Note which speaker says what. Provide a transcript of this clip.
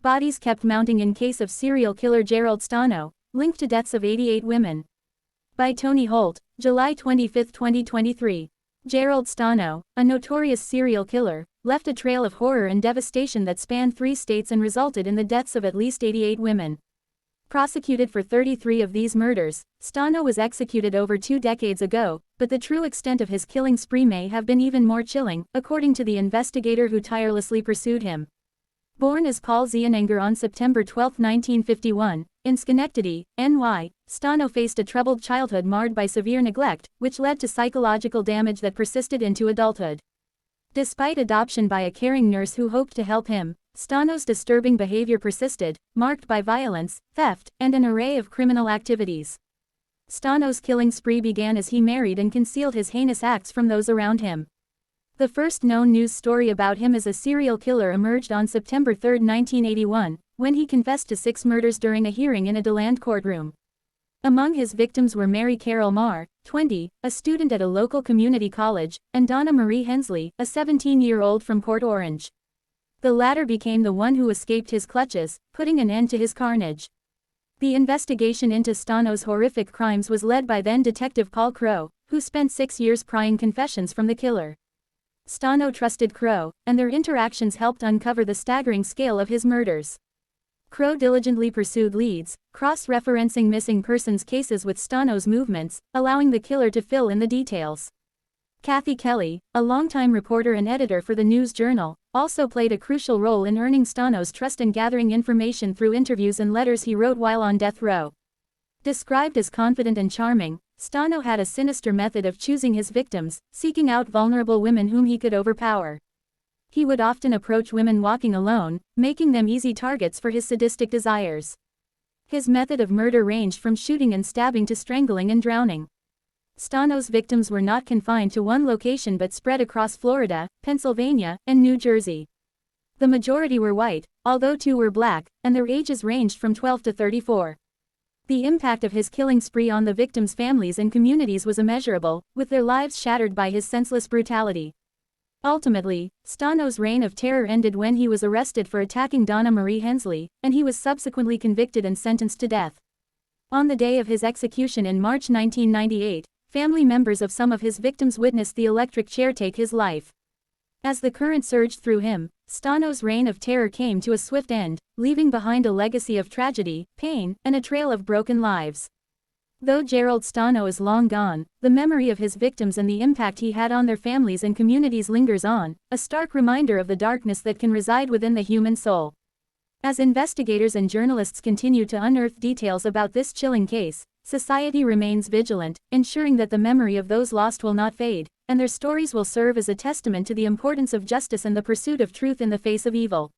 Speaker 1: Bodies kept mounting in case of serial killer Gerald Stano, linked to deaths of 88 women. By Tony Holt, July 25, 2023. Gerald Stano, a notorious serial killer, left a trail of horror and devastation that spanned 3 states and resulted in the deaths of at least 88 women. Prosecuted for 33 of these murders, Stano was executed over 2 decades ago, but the true extent of his killing spree may have been even more chilling, according to the investigator who tirelessly pursued him. Born as Paul Zeinenger on September 12, 1951, in Schenectady, NY, Stano faced a troubled childhood marred by severe neglect, which led to psychological damage that persisted into adulthood. Despite adoption by a caring nurse who hoped to help him, Stano's disturbing behavior persisted, marked by violence, theft, and an array of criminal activities. Stano's killing spree began as he married and concealed his heinous acts from those around him. The first known news story about him as a serial killer emerged on September 3, 1981, when he confessed to 6 murders during a hearing in a DeLand courtroom. Among his victims were Mary Carol Marr, 20, a student at a local community college, and Donna Marie Hensley, a 17-year-old from Port Orange. The latter became the one who escaped his clutches, putting an end to his carnage. The investigation into Stano's horrific crimes was led by then-Detective Paul Crow, who spent 6 years prying confessions from the killer. Stano trusted Crow, and their interactions helped uncover the staggering scale of his murders. Crow diligently pursued leads, cross-referencing missing persons cases with Stano's movements, allowing the killer to fill in the details. Kathy Kelly, a longtime reporter and editor for the News Journal, also played a crucial role in earning Stano's trust and gathering information through interviews and letters he wrote while on death row. Described as confident and charming, Stano had a sinister method of choosing his victims, seeking out vulnerable women whom he could overpower. He would often approach women walking alone, making them easy targets for his sadistic desires. His method of murder ranged from shooting and stabbing to strangling and drowning. Stano's victims were not confined to one location but spread across Florida, Pennsylvania, and New Jersey. The majority were white, although 2 were black, and their ages ranged from 12 to 34. The impact of his killing spree on the victims' families and communities was immeasurable, with their lives shattered by his senseless brutality. Ultimately, Stano's reign of terror ended when he was arrested for attacking Donna Marie Hensley, and he was subsequently convicted and sentenced to death. On the day of his execution in March 1998, family members of some of his victims witnessed the electric chair take his life. As the current surged through him, Stano's reign of terror came to a swift end, leaving behind a legacy of tragedy, pain, and a trail of broken lives. Though Gerald Stano is long gone, the memory of his victims and the impact he had on their families and communities lingers on, a stark reminder of the darkness that can reside within the human soul. As investigators and journalists continue to unearth details about this chilling case, society remains vigilant, ensuring that the memory of those lost will not fade, and their stories will serve as a testament to the importance of justice and the pursuit of truth in the face of evil.